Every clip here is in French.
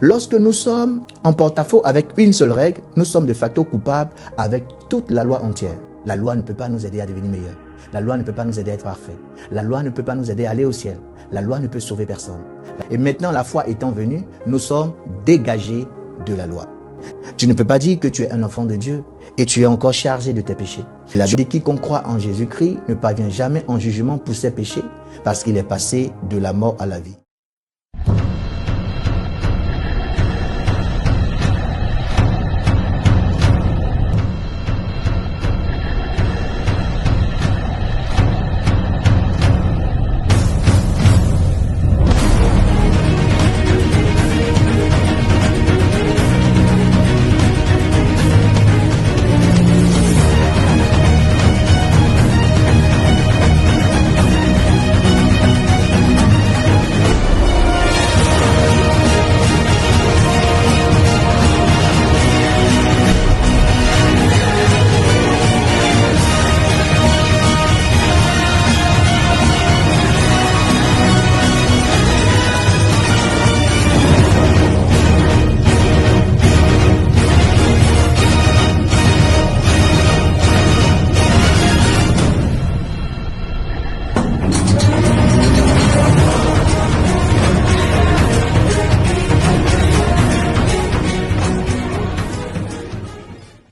Lorsque nous sommes en porte-à-faux avec une seule règle, nous sommes de facto coupables avec toute la loi entière. La loi ne peut pas nous aider à devenir meilleurs. La loi ne peut pas nous aider à être parfaits. La loi ne peut pas nous aider à aller au ciel. La loi ne peut sauver personne. Et maintenant, la foi étant venue, nous sommes dégagés de la loi. Tu ne peux pas dire que tu es un enfant de Dieu et tu es encore chargé de tes péchés. La Bible dit quiconque croit en Jésus-Christ ne parvient jamais en jugement pour ses péchés parce qu'il est passé de la mort à la vie.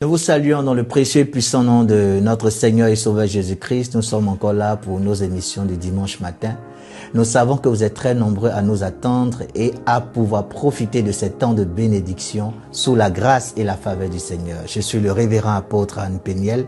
Nous vous saluons dans le précieux et puissant nom de notre Seigneur et Sauveur Jésus-Christ. Nous sommes encore là pour nos émissions du dimanche matin. Nous savons que vous êtes très nombreux à nous attendre et à pouvoir profiter de ces temps de bénédiction sous la grâce et la faveur du Seigneur. Je suis le révérend apôtre Anne Péniel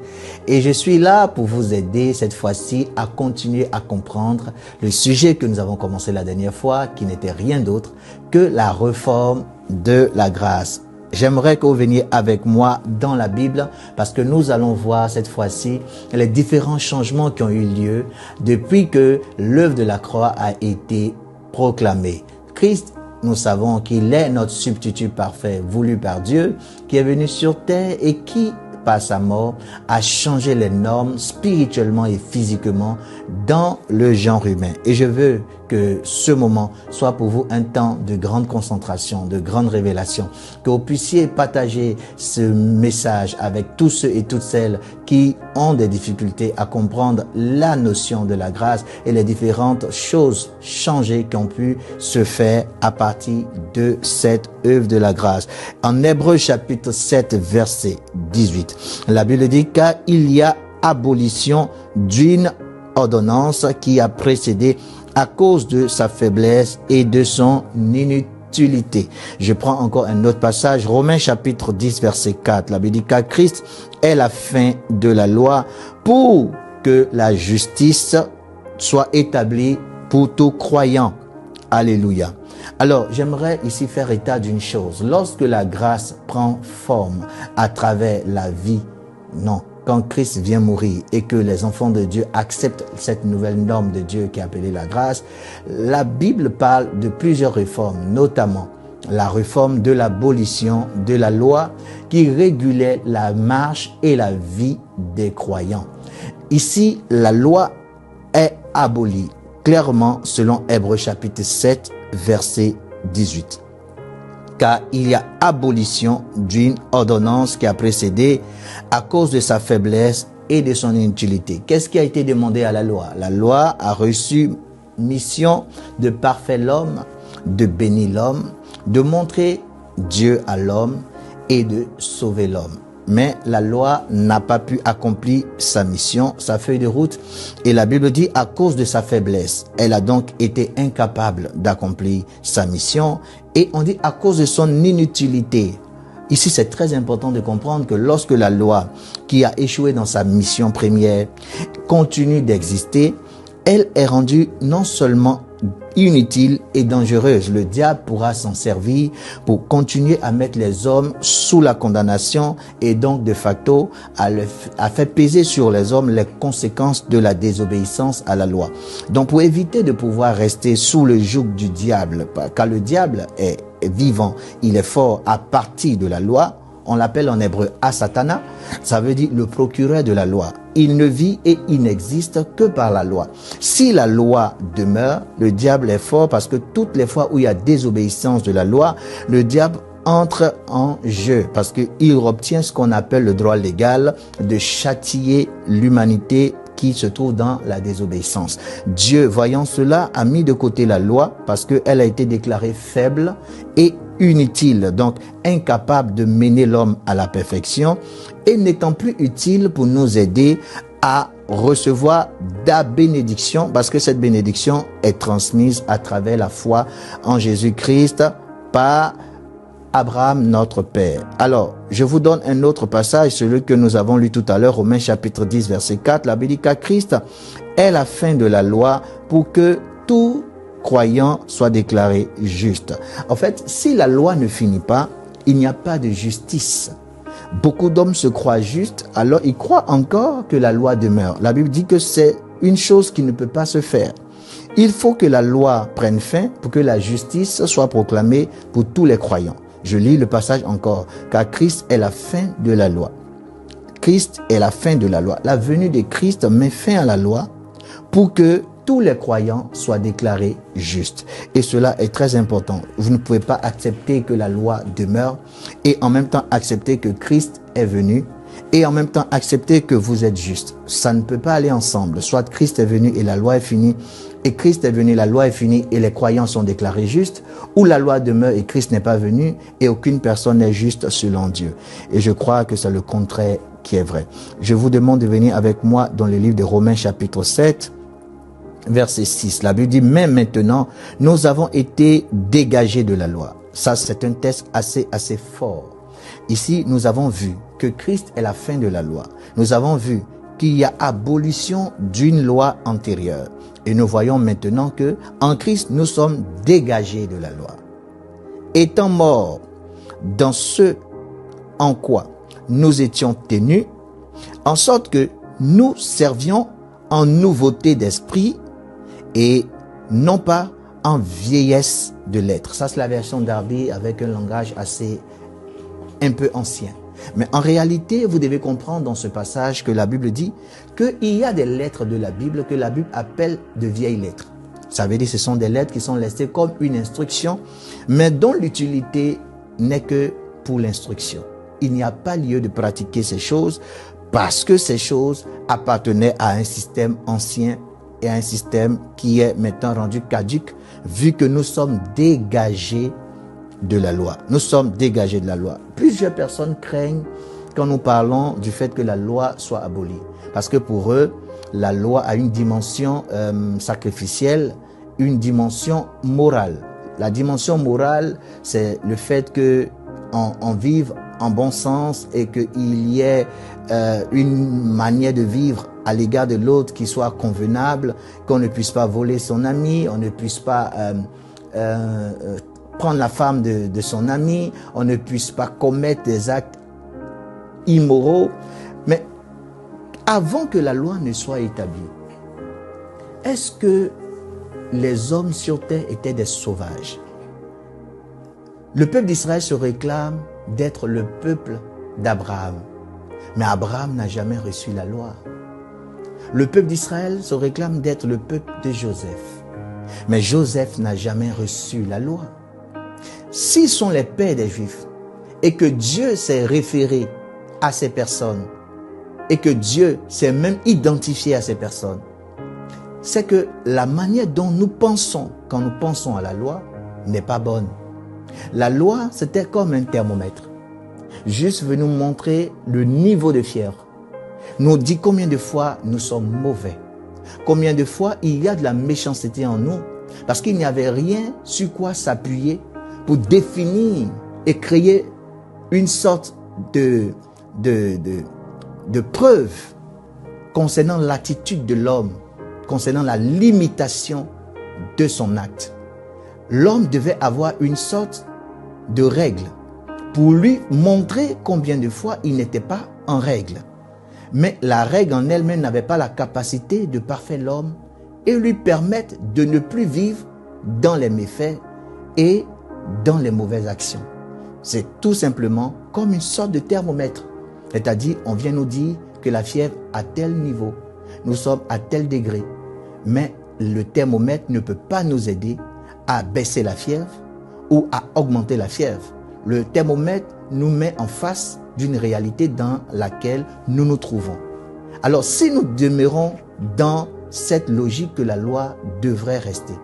et je suis là pour vous aider cette fois-ci à continuer à comprendre le sujet que nous avons commencé la dernière fois, qui n'était rien d'autre que la réforme de la grâce. J'aimerais que vous veniez avec moi dans la Bible parce que nous allons voir cette fois-ci les différents changements qui ont eu lieu depuis que l'œuvre de la croix a été proclamée. Christ, nous savons qu'il est notre substitut parfait voulu par Dieu, qui est venu sur terre et qui, par sa mort, a changé les normes spirituellement et physiquement dans le genre humain. Et je veux que ce moment soit pour vous un temps de grande concentration, de grande révélation, que vous puissiez partager ce message avec tous ceux et toutes celles qui ont des difficultés à comprendre la notion de la grâce et les différentes choses changées qui ont pu se faire à partir de cette œuvre de la grâce. En Hébreux chapitre 7 verset 18, la Bible dit car il y a abolition d'une ordonnance qui a précédé à cause de sa faiblesse et de son inutilité. Je prends encore un autre passage, Romains chapitre 10 verset 4. La Bible dit car Christ est la fin de la loi pour que la justice soit établie pour tout croyant. Alléluia. Alors, j'aimerais ici faire état d'une chose. Lorsque la grâce prend forme à travers la vie, non, quand Christ vient mourir et que les enfants de Dieu acceptent cette nouvelle norme de Dieu qui est appelée la grâce, la Bible parle de plusieurs réformes, notamment la réforme de l'abolition de la loi qui régulait la marche et la vie des croyants. Ici, la loi est abolie, clairement selon Hébreux chapitre 7, verset 18. Car il y a abolition d'une ordonnance qui a précédé à cause de sa faiblesse et de son inutilité. Qu'est-ce qui a été demandé à la loi? La loi a reçu mission de parfaire l'homme, de bénir l'homme, de montrer Dieu à l'homme et de sauver l'homme. Mais la loi n'a pas pu accomplir sa mission, sa feuille de route. Et la Bible dit à cause de sa faiblesse, elle a donc été incapable d'accomplir sa mission. Et on dit à cause de son inutilité. Ici, c'est très important de comprendre que lorsque la loi, qui a échoué dans sa mission première, continue d'exister, elle est rendue non seulement inutile et dangereuse. Le diable pourra s'en servir pour continuer à mettre les hommes sous la condamnation et donc de facto à faire peser sur les hommes les conséquences de la désobéissance à la loi. Donc pour éviter de pouvoir rester sous le joug du diable, car le diable est vivant, il est fort à partir de la loi, on l'appelle en hébreu Asatana, ça veut dire le procureur de la loi. Il ne vit et il n'existe que par la loi. Si la loi demeure, le diable est fort parce que toutes les fois où il y a désobéissance de la loi, le diable entre en jeu parce qu'il obtient ce qu'on appelle le droit légal de châtier l'humanité qui se trouve dans la désobéissance. Dieu, voyant cela, a mis de côté la loi parce qu'elle a été déclarée faible et inutile, donc incapable de mener l'homme à la perfection et n'étant plus utile pour nous aider à recevoir la bénédiction parce que cette bénédiction est transmise à travers la foi en Jésus-Christ par Abraham, notre Père. Alors, je vous donne un autre passage, celui que nous avons lu tout à l'heure, Romains chapitre 10, verset 4. La Bible dit qu'à Christ est la fin de la loi pour que tout croyant soit déclaré juste. En fait, si la loi ne finit pas, il n'y a pas de justice. Beaucoup d'hommes se croient justes, alors ils croient encore que la loi demeure. La Bible dit que c'est une chose qui ne peut pas se faire. Il faut que la loi prenne fin pour que la justice soit proclamée pour tous les croyants. Je lis le passage encore, car Christ est la fin de la loi. Christ est la fin de la loi. La venue de Christ met fin à la loi pour que tous les croyants soient déclarés justes. Et cela est très important. Vous ne pouvez pas accepter que la loi demeure et en même temps accepter que Christ est venu et en même temps accepter que vous êtes juste. Ça ne peut pas aller ensemble. Soit Christ est venu et la loi est finie, et Christ est venu, la loi est finie et les croyants sont déclarés justes, ou la loi demeure et Christ n'est pas venu et aucune personne n'est juste selon Dieu. Et je crois que c'est le contraire qui est vrai. Je vous demande de venir avec moi dans le livre de Romains chapitre 7, verset 6. La Bible dit, mais maintenant, nous avons été dégagés de la loi. Ça, c'est un texte assez fort. Ici, nous avons vu que Christ est la fin de la loi. Nous avons vu qu'il y a abolition d'une loi antérieure. Et nous voyons maintenant que en Christ, nous sommes dégagés de la loi. Étant morts dans ce en quoi nous étions tenus, en sorte que nous servions en nouveauté d'esprit et non pas en vieillesse de l'être. Ça, c'est la version Darby avec un langage un peu ancien. Mais en réalité, vous devez comprendre dans ce passage que la Bible dit qu'il y a des lettres de la Bible que la Bible appelle de vieilles lettres. Ça veut dire que ce sont des lettres qui sont laissées comme une instruction, mais dont l'utilité n'est que pour l'instruction. Il n'y a pas lieu de pratiquer ces choses parce que ces choses appartenaient à un système ancien et à un système qui est maintenant rendu caduc, vu que nous sommes dégagés de la loi. Nous sommes dégagés de la loi. Plusieurs personnes craignent quand nous parlons du fait que la loi soit abolie. Parce que pour eux, la loi a une dimension sacrificielle, une dimension morale. La dimension morale, c'est le fait qu'on vive en bon sens et qu'il y ait une manière de vivre à l'égard de l'autre qui soit convenable, qu'on ne puisse pas voler son ami, on ne puisse pas prendre la femme de son ami, on ne puisse pas commettre des actes immoraux. Mais avant que la loi ne soit établie, est-ce que les hommes sur terre étaient des sauvages? Le peuple d'Israël se réclame d'être le peuple d'Abraham. Mais Abraham n'a jamais reçu la loi. Le peuple d'Israël se réclame d'être le peuple de Joseph. Mais Joseph n'a jamais reçu la loi. S'ils sont les pères des Juifs et que Dieu s'est référé à ces personnes et que Dieu s'est même identifié à ces personnes, c'est que la manière dont nous pensons quand nous pensons à la loi n'est pas bonne. La loi, c'était comme un thermomètre. Juste veut nous montrer le niveau de fièvre. Nous dit combien de fois nous sommes mauvais. Combien de fois il y a de la méchanceté en nous. Parce qu'il n'y avait rien sur quoi s'appuyer pour définir et créer une sorte de preuve concernant l'attitude de l'homme, concernant la limitation de son acte. L'homme devait avoir une sorte de règle pour lui montrer combien de fois il n'était pas en règle. Mais la règle en elle-même n'avait pas la capacité de parfaire l'homme et lui permettre de ne plus vivre dans les méfaits et dans les mauvaises actions. c'est tout simplement comme une sorte de thermomètre. C'est-à-dire, on vient nous dire que la fièvre à tel niveau, nous sommes à tel degré. Mais le thermomètre ne peut pas nous aider à baisser la fièvre ou à augmenter la fièvre. Le thermomètre nous met en face d'une réalité dans laquelle nous nous trouvons. Alors, si nous demeurons dans cette logique que la loi devrait rester,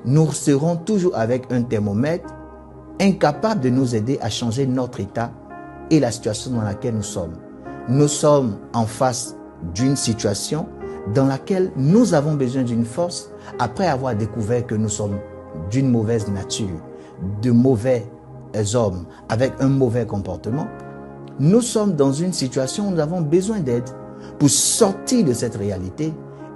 nous serons toujours avec un thermomètre incapable de nous aider à changer notre état et la situation dans laquelle nous sommes. Nous sommes en face d'une situation dans laquelle nous avons besoin d'une force après avoir découvert que nous sommes d'une mauvaise nature, de mauvais hommes avec un mauvais comportement. Nous sommes dans une situation où nous avons besoin d'aide pour sortir de cette réalité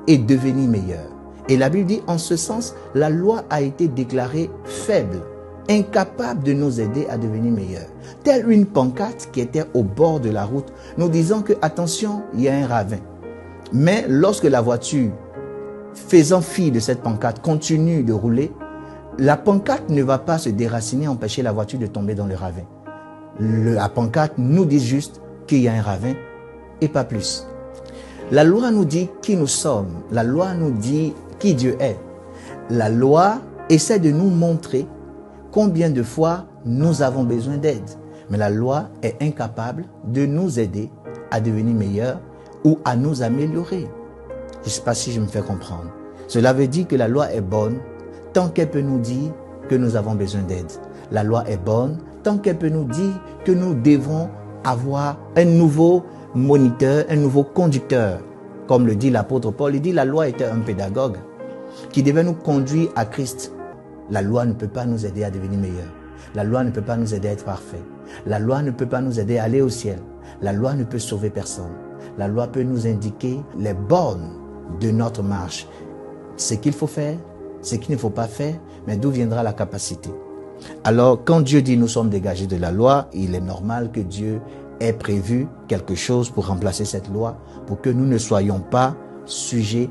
et devenir meilleurs. Et la Bible dit, en ce sens, la loi a été déclarée faible, incapable de nous aider à devenir meilleurs. Telle une pancarte qui était au bord de la route, nous disant que, attention, il y a un ravin. Mais lorsque la voiture, faisant fi de cette pancarte, continue de rouler, la pancarte ne va pas se déraciner, empêcher la voiture de tomber dans le ravin. La pancarte nous dit juste qu'il y a un ravin et pas plus. La loi nous dit qui nous sommes. La loi nous dit qui Dieu est. La loi essaie de nous montrer combien de fois nous avons besoin d'aide. Mais la loi est incapable de nous aider à devenir meilleurs ou à nous améliorer. Je ne sais pas si je me fais comprendre. Cela veut dire que la loi est bonne tant qu'elle peut nous dire que nous avons besoin d'aide. La loi est bonne tant qu'elle peut nous dire que nous devons avoir un nouveau moniteur, un nouveau conducteur. Comme le dit l'apôtre Paul, il dit la loi était un pédagogue qui devait nous conduire à Christ. La loi ne peut pas nous aider à devenir meilleurs. La loi ne peut pas nous aider à être parfaits. La loi ne peut pas nous aider à aller au ciel. La loi ne peut sauver personne. La loi peut nous indiquer les bornes de notre marche. Ce qu'il faut faire, ce qu'il ne faut pas faire, mais d'où viendra la capacité. Alors, quand Dieu dit nous sommes dégagés de la loi, il est normal que Dieu ait prévu quelque chose pour remplacer cette loi, pour que nous ne soyons pas sujets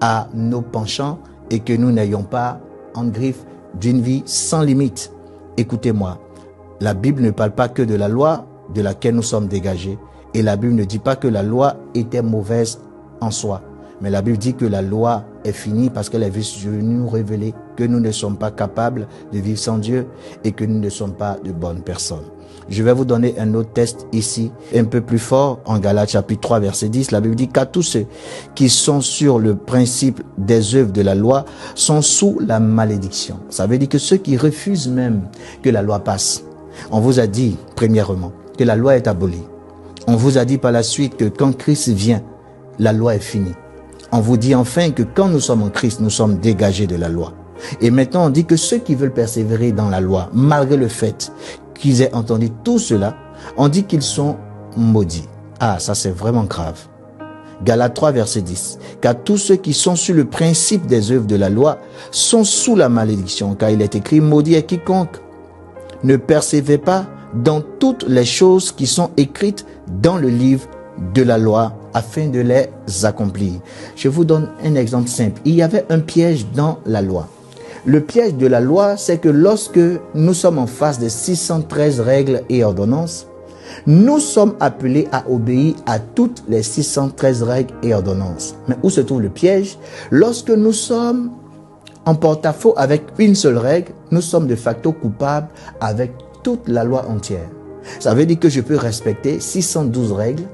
à nos penchants et que nous n'ayons pas en griffe d'une vie sans limite. Écoutez-moi, la Bible ne parle pas que de la loi de laquelle nous sommes dégagés, et la Bible ne dit pas que la loi était mauvaise en soi. Mais la Bible dit que la loi est finie parce qu'elle est venue nous révéler que nous ne sommes pas capables de vivre sans Dieu et que nous ne sommes pas de bonnes personnes. Je vais vous donner un autre texte ici, un peu plus fort, en Galates chapitre 3, verset 10. La Bible dit qu'à tous ceux qui sont sur le principe des œuvres de la loi sont sous la malédiction. Ça veut dire que ceux qui refusent même que la loi passe. On vous a dit, premièrement, que la loi est abolie. On vous a dit par la suite que quand Christ vient, la loi est finie. On vous dit enfin que quand nous sommes en Christ, nous sommes dégagés de la loi. Et maintenant, on dit que ceux qui veulent persévérer dans la loi, malgré le fait qu'ils aient entendu tout cela, on dit qu'ils sont maudits. Ah, ça c'est vraiment grave. Galates 3, verset 10. Car tous ceux qui sont sur le principe des œuvres de la loi sont sous la malédiction, car il est écrit, maudit est quiconque ne persévère pas dans toutes les choses qui sont écrites dans le livre de la loi afin de les accomplir. Je vous donne un exemple simple. Il y avait un piège dans la loi. Le piège de la loi, c'est que lorsque nous sommes en face de 613 règles et ordonnances, nous sommes appelés à obéir à toutes les 613 règles et ordonnances. Mais où se trouve le piège? Lorsque nous sommes en porte-à-faux avec une seule règle, nous sommes de facto coupables avec toute la loi entière. Ça veut dire que je peux respecter 612 règles,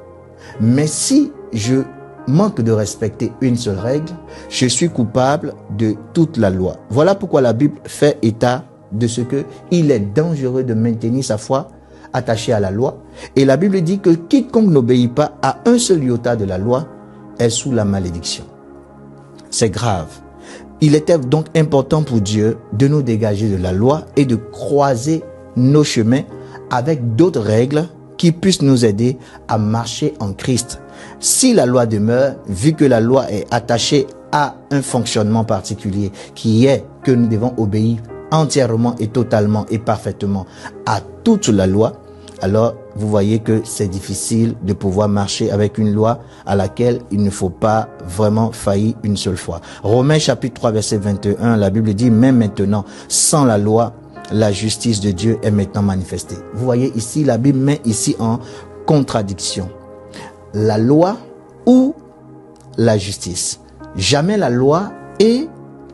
mais si je manque de respecter une seule règle, je suis coupable de toute la loi. Voilà pourquoi la Bible fait état de ce que il est dangereux de maintenir sa foi attachée à la loi. Et la Bible dit que quiconque n'obéit pas à un seul iota de la loi est sous la malédiction. C'est grave. Il était donc important pour Dieu de nous dégager de la loi et de croiser nos chemins avec d'autres règles qui puissent nous aider à marcher en Christ. Si la loi demeure, vu que la loi est attachée à un fonctionnement particulier qui est que nous devons obéir entièrement et totalement et parfaitement à toute la loi, alors vous voyez que c'est difficile de pouvoir marcher avec une loi à laquelle il ne faut pas vraiment faillir une seule fois. Romains chapitre 3 verset 21, la Bible dit, mais maintenant, sans la loi, la justice de Dieu est maintenant manifestée. Vous voyez ici, la Bible met ici en contradiction la loi ou la justice. Jamais la loi et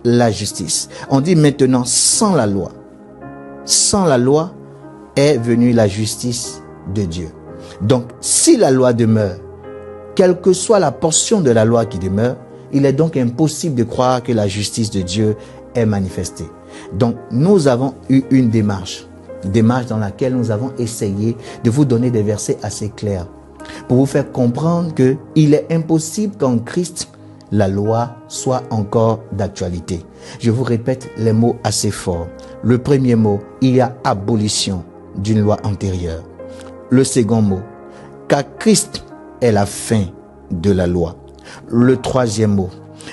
la justice. On dit maintenant sans la loi. Sans la loi est venue la justice de Dieu. Donc, si la loi demeure, quelle que soit la portion de la loi qui demeure, il est donc impossible de croire que la justice de Dieu est manifestée. Donc, nous avons eu une démarche dans laquelle nous avons essayé de vous donner des versets assez clairs pour vous faire comprendre qu'il est impossible qu'en Christ, la loi soit encore d'actualité. Je vous répète les mots assez forts. Le premier mot, il y a abolition d'une loi antérieure. Le second mot, car Christ est la fin de la loi. Le troisième mot,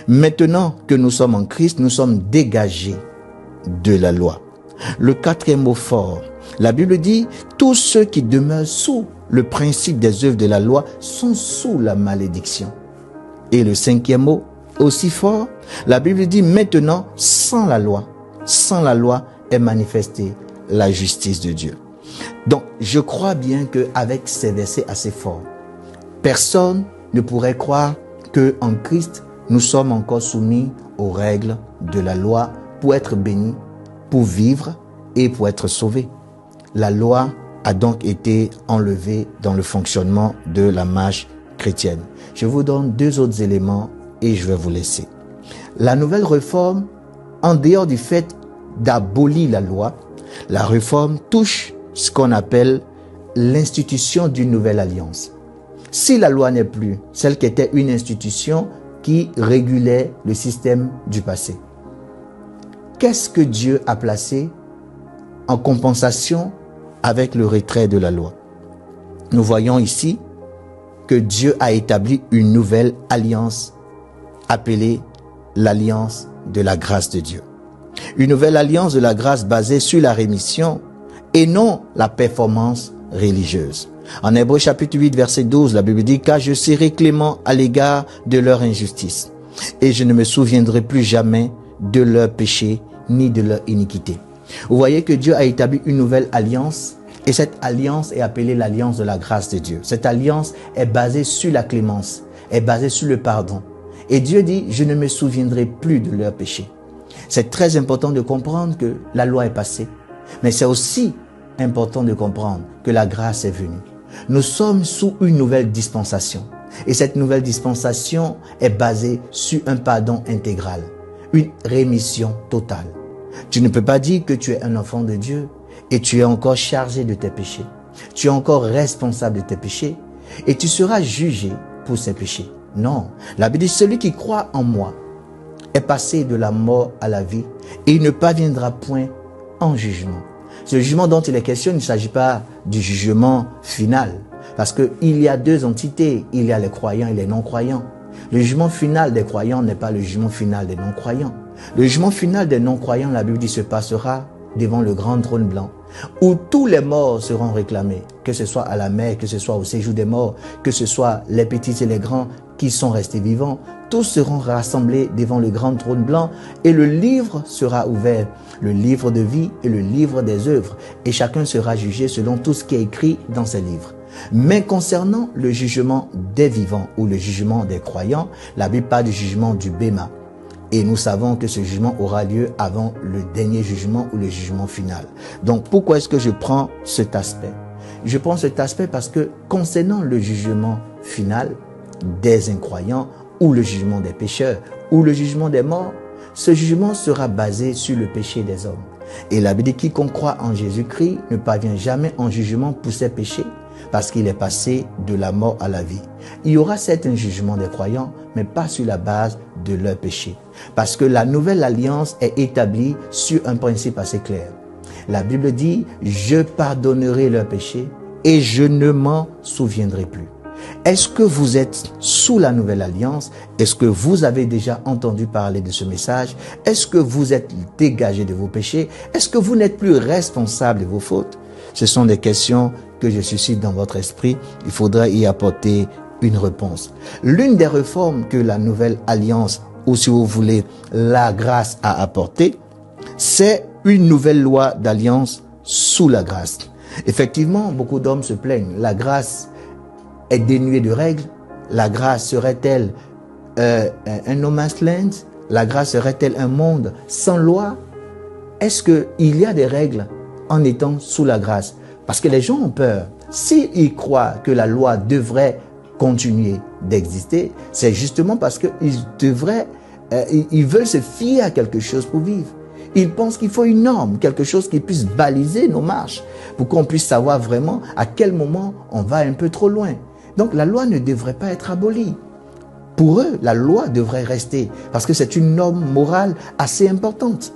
maintenant que nous sommes en Christ, nous sommes dégagés de la loi. Le quatrième mot fort, la Bible dit, tous ceux qui demeurent sous le principe des œuvres de la loi sont sous la malédiction. Et le cinquième mot, aussi fort, la Bible dit, maintenant, sans la loi est manifestée la justice de Dieu. Donc, je crois bien qu'avec ces versets assez forts, personne ne pourrait croire qu'en Christ, nous sommes encore soumis aux règles de la loi pour être bénis, pour vivre et pour être sauvés. La loi a donc été enlevée dans le fonctionnement de la marche chrétienne. Je vous donne deux autres éléments et je vais vous laisser. La nouvelle réforme, en dehors du fait d'abolir la loi, la réforme touche ce qu'on appelle l'institution d'une nouvelle alliance. Si la loi n'est plus celle qui était une institution qui régulait le système du passé, qu'est-ce que Dieu a placé en compensation avec le retrait de la loi? Nous voyons ici que Dieu a établi une nouvelle alliance appelée l'alliance de la grâce de Dieu. Une nouvelle alliance de la grâce basée sur la rémission et non la performance religieuse. En Hébreux chapitre 8 verset 12, la Bible dit « Car je serai clément à l'égard de leur injustice, et je ne me souviendrai plus jamais de leur péché ni de leur iniquité. » Vous voyez que Dieu a établi une nouvelle alliance et cette alliance est appelée l'alliance de la grâce de Dieu. Cette alliance est basée sur la clémence, est basée sur le pardon. Et Dieu dit « Je ne me souviendrai plus de leur péché ». C'est très important de comprendre que la loi est passée, mais c'est aussi important de comprendre que la grâce est venue. Nous sommes sous une nouvelle dispensation et cette nouvelle dispensation est basée sur un pardon intégral, une rémission totale. Tu ne peux pas dire que tu es un enfant de Dieu et tu es encore chargé de tes péchés. Tu es encore responsable de tes péchés et tu seras jugé pour ces péchés. Non, la Bible dit celui qui croit en moi est passé de la mort à la vie et il ne parviendra point en jugement. Ce jugement dont il est question, il ne s'agit pas du jugement final. Parce qu'il y a deux entités, il y a les croyants et les non-croyants. Le jugement final des croyants n'est pas le jugement final des non-croyants. Le jugement final des non-croyants, la Bible dit, se passera devant le grand trône blanc, où tous les morts seront réclamés, que ce soit à la mer, que ce soit au séjour des morts, que ce soit les petits et les grands qui sont restés vivants, tous seront rassemblés devant le grand trône blanc et le livre sera ouvert, le livre de vie et le livre des œuvres, et chacun sera jugé selon tout ce qui est écrit dans ces livres. Mais concernant le jugement des vivants ou le jugement des croyants, la Bible parle du jugement du Béma. Et nous savons que ce jugement aura lieu avant le dernier jugement ou le jugement final. Donc pourquoi est-ce que je prends cet aspect? Je prends cet aspect parce que concernant le jugement final des incroyants ou le jugement des pécheurs ou le jugement des morts, ce jugement sera basé sur le péché des hommes. Et la Bible dit quiconque croit en Jésus-Christ ne parvient jamais en jugement pour ses péchés parce qu'il est passé de la mort à la vie. Il y aura certes un jugement des croyants, mais pas sur la base de leurs péchés. Parce que la nouvelle alliance est établie sur un principe assez clair. La Bible dit « Je pardonnerai leurs péchés et je ne m'en souviendrai plus ». Est-ce que vous êtes sous la nouvelle alliance? Est-ce que vous avez déjà entendu parler de ce message? Est-ce que vous êtes dégagé de vos péchés? Est-ce que vous n'êtes plus responsable de vos fautes? Ce sont des questions que je suscite dans votre esprit. Il faudra y apporter une réponse. L'une des réformes que la nouvelle alliance, ou si vous voulez, la grâce a apporté, c'est une nouvelle loi d'alliance sous la grâce. Effectivement, beaucoup d'hommes se plaignent. La grâce est dénuée de règles. La grâce serait-elle un no man's land? La grâce serait-elle un monde sans loi? Est-ce qu'il y a des règles en étant sous la grâce? Parce que les gens ont peur. S'ils croient que la loi devrait continuer d'exister, c'est justement parce qu'ils ils veulent se fier à quelque chose pour vivre. Ils pensent qu'il faut une norme, quelque chose qui puisse baliser nos marches, pour qu'on puisse savoir vraiment à quel moment on va un peu trop loin. Donc la loi ne devrait pas être abolie. Pour eux, la loi devrait rester, parce que c'est une norme morale assez importante.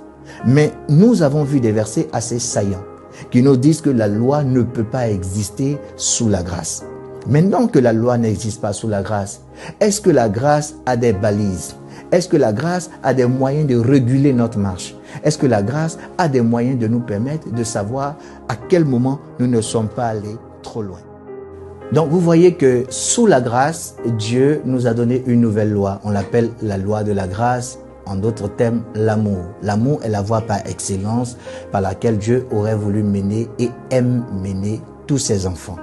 Mais nous avons vu des versets assez saillants qui nous disent que la loi ne peut pas exister sous la grâce. Maintenant que la loi n'existe pas sous la grâce, est-ce que la grâce a des balises? Est-ce que la grâce a des moyens de réguler notre marche? Est-ce que la grâce a des moyens de nous permettre de savoir à quel moment nous ne sommes pas allés trop loin? Donc vous voyez que sous la grâce, Dieu nous a donné une nouvelle loi. On l'appelle la loi de la grâce. En d'autres termes, l'amour. L'amour est la voie par excellence par laquelle Dieu aurait voulu mener et aime mener tous ses enfants.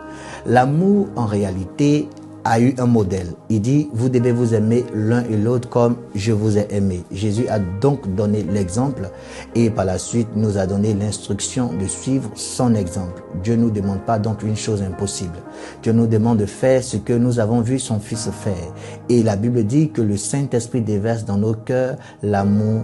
L'amour, en réalité, a eu un modèle. Il dit, vous devez vous aimer l'un et l'autre comme je vous ai aimé. Jésus a donc donné l'exemple et par la suite nous a donné l'instruction de suivre son exemple. Dieu ne nous demande pas donc une chose impossible. Dieu nous demande de faire ce que nous avons vu son Fils faire. Et la Bible dit que le Saint-Esprit déverse dans nos cœurs l'amour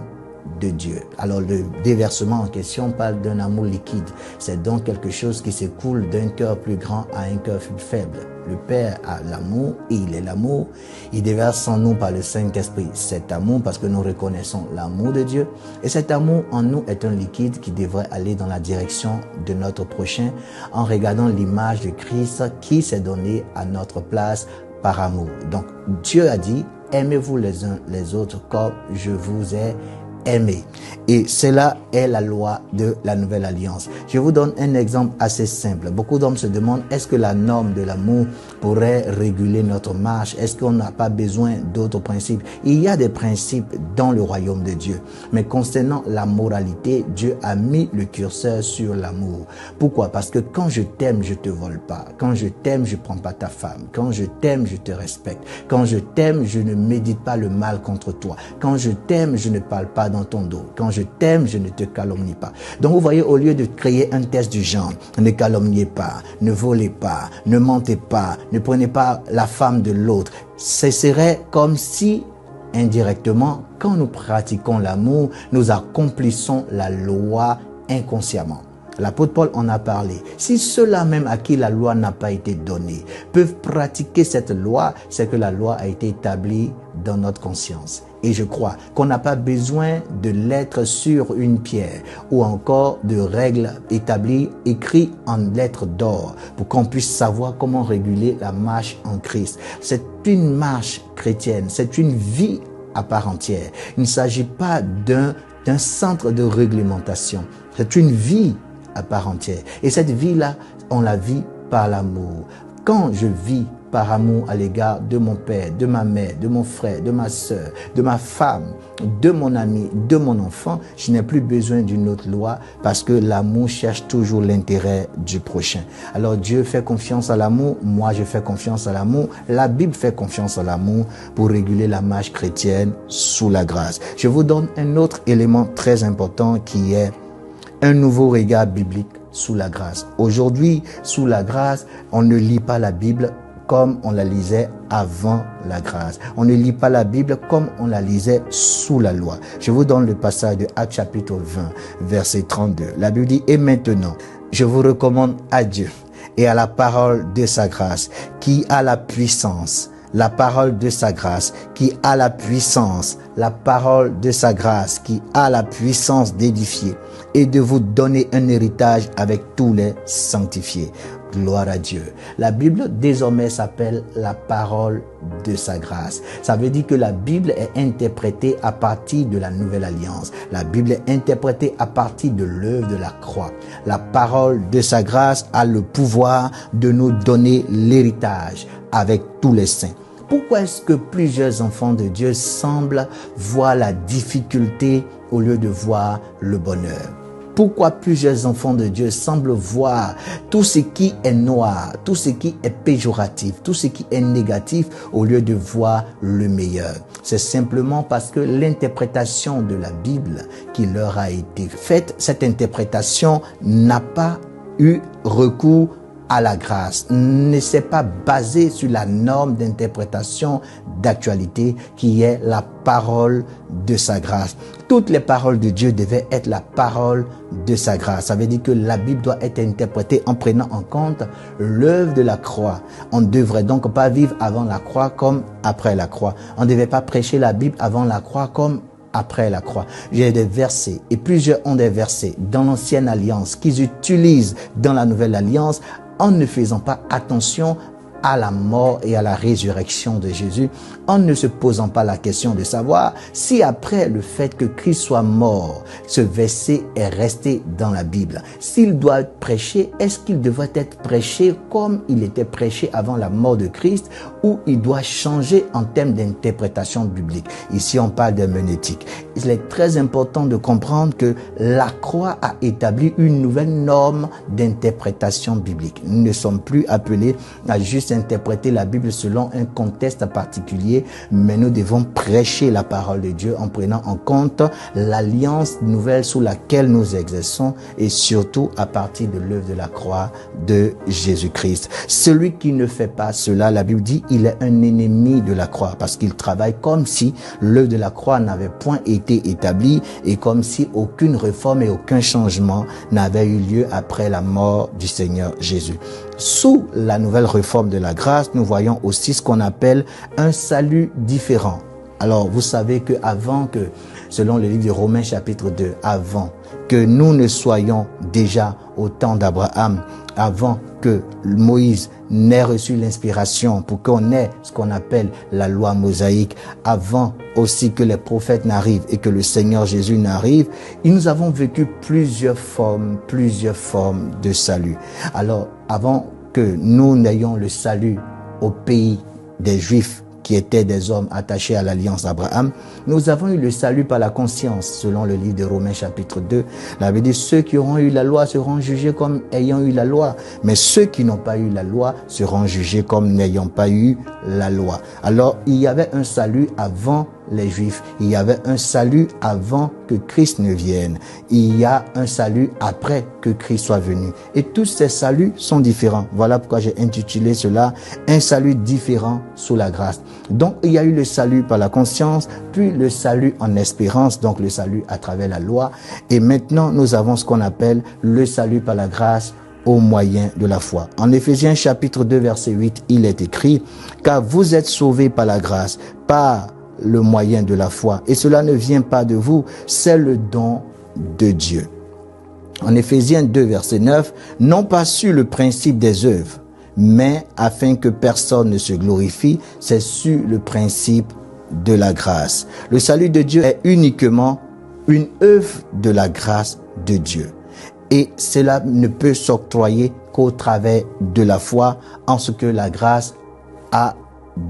de Dieu. Alors le déversement en question parle d'un amour liquide. C'est donc quelque chose qui s'écoule d'un cœur plus grand à un cœur plus faible. Le Père a l'amour et il est l'amour. Il déverse en nous par le Saint-Esprit cet amour parce que nous reconnaissons l'amour de Dieu. Et cet amour en nous est un liquide qui devrait aller dans la direction de notre prochain en regardant l'image de Christ qui s'est donné à notre place par amour. Donc Dieu a dit, aimez-vous les uns les autres comme je vous ai aimé. Et cela est la loi de la nouvelle alliance. Je vous donne un exemple assez simple. Beaucoup d'hommes se demandent, est-ce que la norme de l'amour pourrait réguler notre marche? Est-ce qu'on n'a pas besoin d'autres principes? Il y a des principes dans le royaume de Dieu. Mais concernant la moralité, Dieu a mis le curseur sur l'amour. Pourquoi? Parce que quand je t'aime, je te vole pas. Quand je t'aime, je prends pas ta femme. Quand je t'aime, je te respecte. Quand je t'aime, je ne médite pas le mal contre toi. Quand je t'aime, je ne parle pas dans ton dos. Quand je t'aime, je ne te calomnie pas. Donc vous voyez, au lieu de créer un test du genre, ne calomniez pas, ne volez pas, ne mentez pas, ne prenez pas la femme de l'autre. Ce serait comme si, indirectement, quand nous pratiquons l'amour, nous accomplissons la loi inconsciemment. L'apôtre Paul en a parlé. Si ceux-là même à qui la loi n'a pas été donnée peuvent pratiquer cette loi, c'est que la loi a été établie dans notre conscience. Et je crois qu'on n'a pas besoin de lettres sur une pierre ou encore de règles établies, écrites en lettres d'or pour qu'on puisse savoir comment réguler la marche en Christ. C'est une marche chrétienne, c'est une vie à part entière. Il ne s'agit pas d'un centre de réglementation. C'est une vie à part entière. Et cette vie-là, on la vit par l'amour. Quand je vis par amour à l'égard de mon père, de ma mère, de mon frère, de ma soeur, de ma femme, de mon ami, de mon enfant, je n'ai plus besoin d'une autre loi parce que l'amour cherche toujours l'intérêt du prochain. Alors Dieu fait confiance à l'amour, moi je fais confiance à l'amour, la Bible fait confiance à l'amour pour réguler la marche chrétienne sous la grâce. Je vous donne un autre élément très important qui est un nouveau regard biblique sous la grâce. Aujourd'hui, sous la grâce, on ne lit pas la Bible comme on la lisait avant la grâce. On ne lit pas la Bible comme on la lisait sous la loi. Je vous donne le passage de Actes chapitre 20, verset 32. La Bible dit, et maintenant, je vous recommande à Dieu et à la parole de sa grâce, qui a la puissance, la parole de sa grâce, qui a la puissance, la parole de sa grâce, qui a la puissance d'édifier et de vous donner un héritage avec tous les sanctifiés. Gloire à Dieu. La Bible désormais s'appelle la parole de sa grâce. Ça veut dire que la Bible est interprétée à partir de la nouvelle alliance. La Bible est interprétée à partir de l'œuvre de la croix. La parole de sa grâce a le pouvoir de nous donner l'héritage avec tous les saints. Pourquoi est-ce que plusieurs enfants de Dieu semblent voir la difficulté au lieu de voir le bonheur? Pourquoi plusieurs enfants de Dieu semblent voir tout ce qui est noir, tout ce qui est péjoratif, tout ce qui est négatif au lieu de voir le meilleur? C'est simplement parce que l'interprétation de la Bible qui leur a été faite, cette interprétation n'a pas eu recours à la grâce, ne s'est pas basée sur la norme d'interprétation d'actualité qui est la parole de sa grâce. Toutes les paroles de Dieu devaient être la parole de sa grâce. Ça veut dire que la Bible doit être interprétée en prenant en compte l'œuvre de la croix. On ne devrait donc pas vivre avant la croix comme après la croix. On ne devait pas prêcher la Bible avant la croix comme après la croix. J'ai des versets, et plusieurs ont des versets dans l'ancienne alliance qu'ils utilisent dans la nouvelle alliance en ne faisant pas attention à la mort et à la résurrection de Jésus, en ne se posant pas la question de savoir si après le fait que Christ soit mort, ce verset est resté dans la Bible. S'il doit être prêché, est-ce qu'il devrait être prêché comme il était prêché avant la mort de Christ, ou il doit changer en termes d'interprétation biblique? Ici, on parle d'herméneutique. Il est très important de comprendre que la croix a établi une nouvelle norme d'interprétation biblique. Nous ne sommes plus appelés à juste interpréter la Bible selon un contexte particulier, mais nous devons prêcher la parole de Dieu en prenant en compte l'alliance nouvelle sous laquelle nous exerçons, et surtout à partir de l'œuvre de la croix de Jésus-Christ. Celui qui ne fait pas cela, la Bible dit, il est un ennemi de la croix, parce qu'il travaille comme si l'œuvre de la croix n'avait point été établie et comme si aucune réforme et aucun changement n'avait eu lieu après la mort du Seigneur Jésus. Sous la nouvelle réforme de la grâce, nous voyons aussi ce qu'on appelle un salut différent. Alors, vous savez que avant que, selon le livre de Romains chapitre 2, avant que nous ne soyons déjà au temps d'Abraham, avant que Moïse n'ait reçu l'inspiration pour qu'on ait ce qu'on appelle la loi mosaïque, avant aussi que les prophètes n'arrivent et que le Seigneur Jésus n'arrive, nous avons vécu plusieurs formes de salut. Alors, avant que nous n'ayons le salut au pays des Juifs, qui étaient des hommes attachés à l'alliance d'Abraham, nous avons eu le salut par la conscience, selon le livre de Romains chapitre 2. La Bible dit, ceux qui auront eu la loi seront jugés comme ayant eu la loi, mais ceux qui n'ont pas eu la loi seront jugés comme n'ayant pas eu la loi. Alors, il y avait un salut avant les Juifs, il y avait un salut avant que Christ ne vienne, il y a un salut après que Christ soit venu, et tous ces saluts sont différents. Voilà pourquoi j'ai intitulé cela un salut différent sous la grâce. Donc il y a eu le salut par la conscience, puis le salut en espérance, donc le salut à travers la loi, et maintenant nous avons ce qu'on appelle le salut par la grâce au moyen de la foi. En Éphésiens chapitre 2 verset 8, il est écrit, car vous êtes sauvés par la grâce, par le moyen de la foi. Et cela ne vient pas de vous, c'est le don de Dieu. En Éphésiens 2, verset 9, non pas sur le principe des œuvres, mais afin que personne ne se glorifie, c'est sur le principe de la grâce. Le salut de Dieu est uniquement une œuvre de la grâce de Dieu. Et cela ne peut s'octroyer qu'au travers de la foi en ce que la grâce a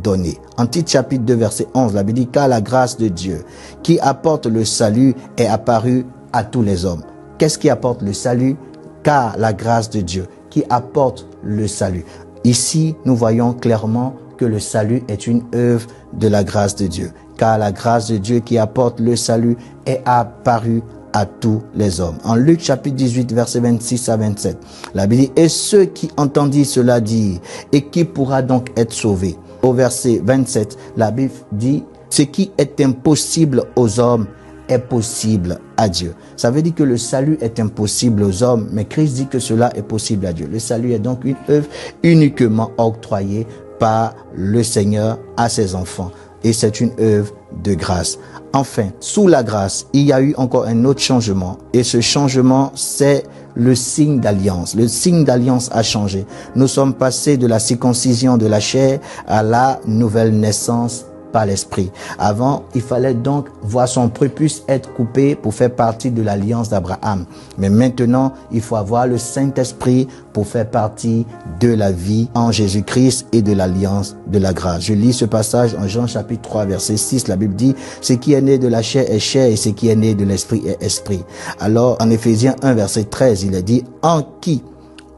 donné. En Tite chapitre 2 verset 11, la Bible dit, car la grâce de Dieu qui apporte le salut est apparue à tous les hommes. Qu'est-ce qui apporte le salut? Car la grâce de Dieu qui apporte le salut. Ici, nous voyons clairement que le salut est une œuvre de la grâce de Dieu. Car la grâce de Dieu qui apporte le salut est apparue à tous les hommes. En Luc chapitre 18 verset 26 à 27, la Bible dit, et ceux qui entendirent cela dire, et qui pourra donc être sauvé? Au verset 27, la Bible dit, ce qui est impossible aux hommes est possible à Dieu. Ça veut dire que le salut est impossible aux hommes, mais Christ dit que cela est possible à Dieu. Le salut est donc une œuvre uniquement octroyée par le Seigneur à ses enfants. Et c'est une œuvre de grâce. Enfin, sous la grâce, il y a eu encore un autre changement. Et ce changement, c'est le signe d'alliance. Le signe d'alliance a changé. Nous sommes passés de la circoncision de la chair à la nouvelle naissance par l'Esprit. Avant, il fallait donc voir son prépuce être coupé pour faire partie de l'alliance d'Abraham. Mais maintenant, il faut avoir le Saint-Esprit pour faire partie de la vie en Jésus-Christ et de l'alliance de la grâce. Je lis ce passage en Jean chapitre 3, verset 6. La Bible dit, « Ce qui est né de la chair est chair et ce qui est né de l'Esprit est esprit. » Alors, en Éphésiens 1, verset 13, il est dit, « En qui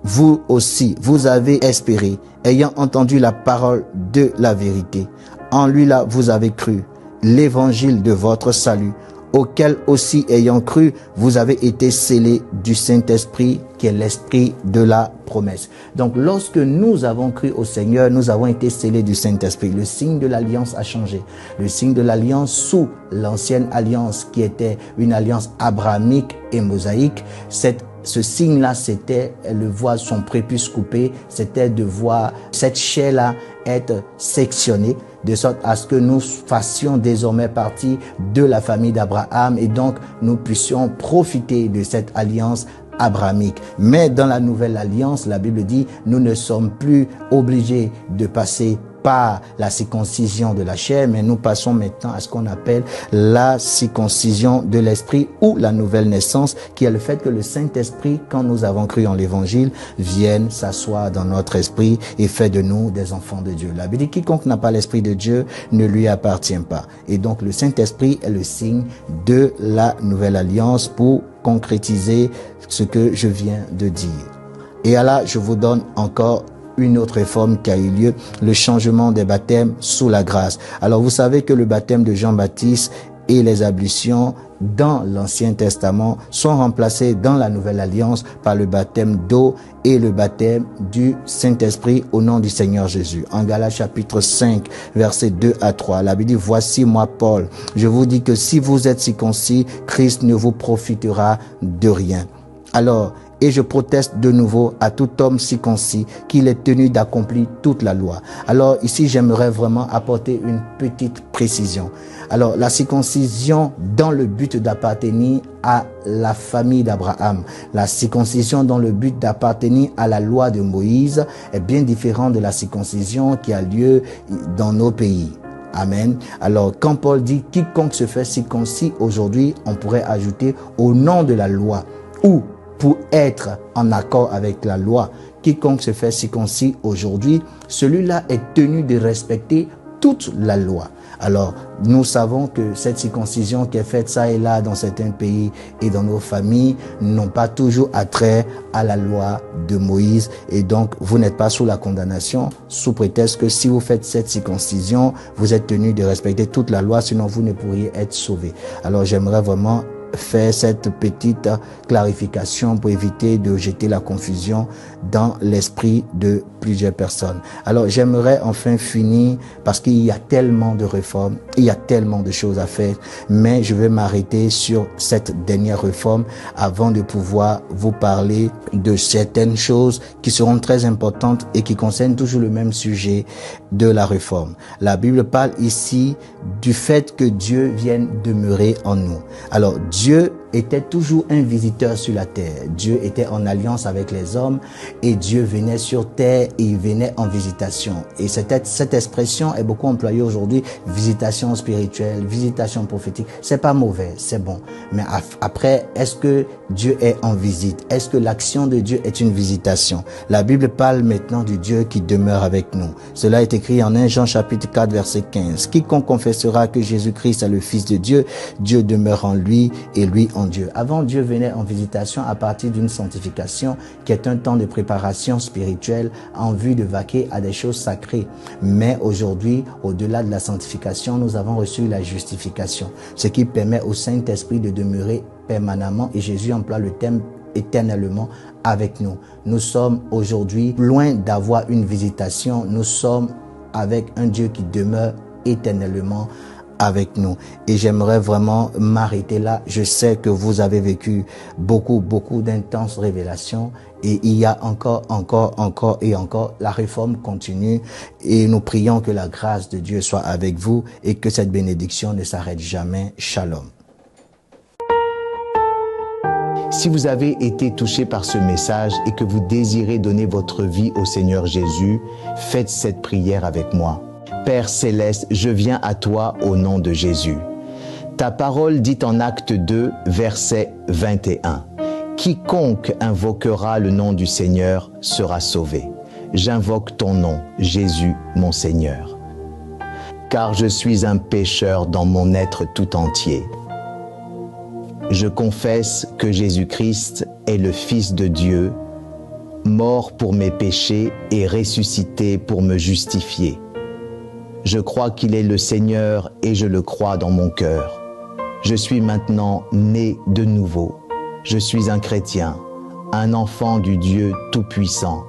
vous aussi, vous avez espéré, ayant entendu la parole de la vérité. En lui là, vous avez cru, l'évangile de votre salut, auquel aussi, ayant cru, vous avez été scellés du Saint-Esprit, qui est l'esprit de la promesse. » Donc, lorsque nous avons cru au Seigneur, nous avons été scellés du Saint-Esprit. Le signe de l'alliance a changé. Le signe de l'alliance sous l'ancienne alliance, qui était une alliance abrahamique et mosaïque, ce signe-là, c'était le voir son prépuce coupé, c'était de voir cette chair-là être sectionnée, de sorte à ce que nous fassions désormais partie de la famille d'Abraham et donc nous puissions profiter de cette alliance abrahamique. Mais dans la nouvelle alliance, la Bible dit, nous ne sommes plus obligés de passer par la circoncision de la chair, mais nous passons maintenant à ce qu'on appelle la circoncision de l'esprit ou la nouvelle naissance, qui est le fait que le Saint-Esprit, quand nous avons cru en l'évangile, vienne s'asseoir dans notre esprit et fait de nous des enfants de Dieu. La Bible dit, quiconque n'a pas l'esprit de Dieu ne lui appartient pas. Et donc le Saint-Esprit est le signe de la nouvelle alliance pour concrétiser ce que je viens de dire. Et là, je vous donne encore une autre réforme qui a eu lieu, le changement des baptêmes sous la grâce. Alors vous savez que le baptême de Jean-Baptiste et les ablutions dans l'Ancien Testament sont remplacés dans la Nouvelle Alliance par le baptême d'eau et le baptême du Saint-Esprit au nom du Seigneur Jésus. En Galates chapitre 5, versets 2 à 3, la Bible dit, « Voici moi Paul, je vous dis que si vous êtes circoncis, Christ ne vous profitera de rien. » Alors, et je proteste de nouveau à tout homme circoncis qu'il est tenu d'accomplir toute la loi. Alors ici, j'aimerais vraiment apporter une petite précision. Alors la circoncision dans le but d'appartenir à la famille d'Abraham, la circoncision dans le but d'appartenir à la loi de Moïse est bien différente de la circoncision qui a lieu dans nos pays. Amen. Alors, quand Paul dit « quiconque se fait circoncis » aujourd'hui, on pourrait ajouter « au nom de la loi » ou pour être en accord avec la loi. Quiconque se fait circoncis aujourd'hui, celui-là est tenu de respecter toute la loi. Alors, nous savons que cette circoncision qui est faite ça et là dans certains pays et dans nos familles n'ont pas toujours attrait à la loi de Moïse. Et donc, vous n'êtes pas sous la condamnation, sous prétexte que si vous faites cette circoncision, vous êtes tenu de respecter toute la loi, sinon vous ne pourriez être sauvé. Alors, j'aimerais vraiment faire cette petite clarification pour éviter de jeter la confusion dans l'esprit de plusieurs personnes. Alors j'aimerais enfin finir parce qu'il y a tellement de réformes, il y a tellement de choses à faire, mais je vais m'arrêter sur cette dernière réforme avant de pouvoir vous parler de certaines choses qui seront très importantes et qui concernent toujours le même sujet de la réforme. La Bible parle ici du fait que Dieu vienne demeurer en nous. Alors Dieu était toujours un visiteur sur la terre. Dieu était en alliance avec les hommes et Dieu venait sur terre et il venait en visitation. Et cette expression est beaucoup employée aujourd'hui, visitation spirituelle, visitation prophétique. C'est pas mauvais, c'est bon. Mais après, est-ce que Dieu est en visite? Est-ce que l'action de Dieu est une visitation? La Bible parle maintenant du Dieu qui demeure avec nous. Cela est écrit en 1 Jean chapitre 4 verset 15. Quiconque confessera que Jésus-Christ est le Fils de Dieu, Dieu demeure en lui et lui en Dieu. Avant, Dieu venait en visitation à partir d'une sanctification qui est un temps de préparation spirituelle en vue de vaquer à des choses sacrées. Mais aujourd'hui, au-delà de la sanctification, nous avons reçu la justification, ce qui permet au Saint-Esprit de demeurer permanemment, et Jésus emploie le terme éternellement avec nous. Nous sommes aujourd'hui loin d'avoir une visitation, nous sommes avec un Dieu qui demeure éternellement avec nous. Et j'aimerais vraiment m'arrêter là. Je sais que vous avez vécu beaucoup d'intenses révélations et il y a encore et encore. La réforme continue et nous prions que la grâce de Dieu soit avec vous et que cette bénédiction ne s'arrête jamais. Shalom. Si vous avez été touché par ce message et que vous désirez donner votre vie au Seigneur Jésus, faites cette prière avec moi. Père céleste, je viens à toi au nom de Jésus. Ta parole dit en Acte 2, verset 21. Quiconque invoquera le nom du Seigneur sera sauvé. J'invoque ton nom, Jésus, mon Seigneur. Car je suis un pécheur dans mon être tout entier. Je confesse que Jésus-Christ est le Fils de Dieu, mort pour mes péchés et ressuscité pour me justifier. Je crois qu'il est le Seigneur et je le crois dans mon cœur. Je suis maintenant né de nouveau. Je suis un chrétien, un enfant du Dieu Tout-Puissant.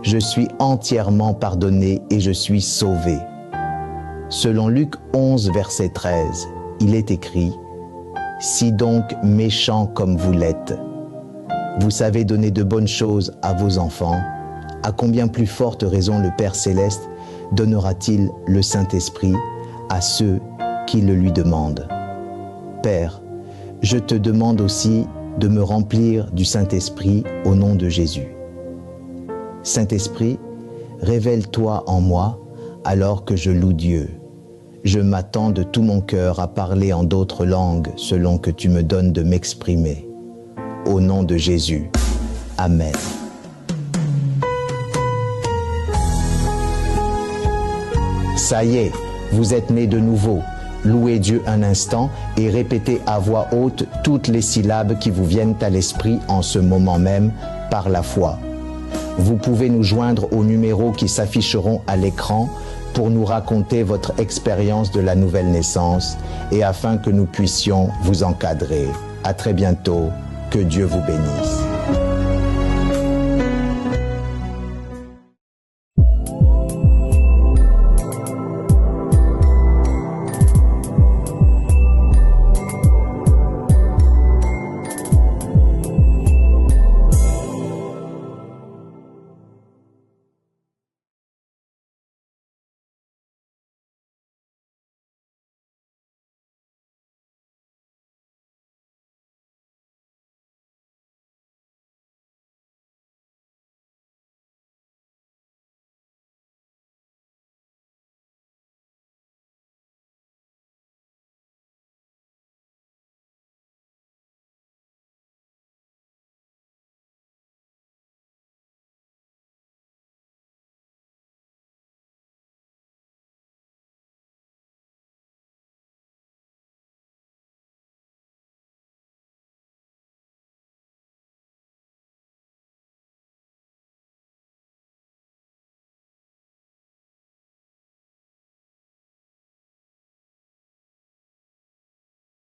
Je suis entièrement pardonné et je suis sauvé. Selon Luc 11, verset 13, il est écrit « Si donc méchants comme vous l'êtes, vous savez donner de bonnes choses à vos enfants, à combien plus forte raison le Père Céleste donnera-t-il le Saint-Esprit à ceux qui le lui demandent. Père, je te demande aussi de me remplir du Saint-Esprit au nom de Jésus. Saint-Esprit, révèle-toi en moi alors que je loue Dieu. Je m'attends de tout mon cœur à parler en d'autres langues selon que tu me donnes de m'exprimer. Au nom de Jésus. Amen. Ça y est, vous êtes nés de nouveau. Louez Dieu un instant et répétez à voix haute toutes les syllabes qui vous viennent à l'esprit en ce moment même par la foi. Vous pouvez nous joindre aux numéros qui s'afficheront à l'écran pour nous raconter votre expérience de la nouvelle naissance et afin que nous puissions vous encadrer. À très bientôt. Que Dieu vous bénisse.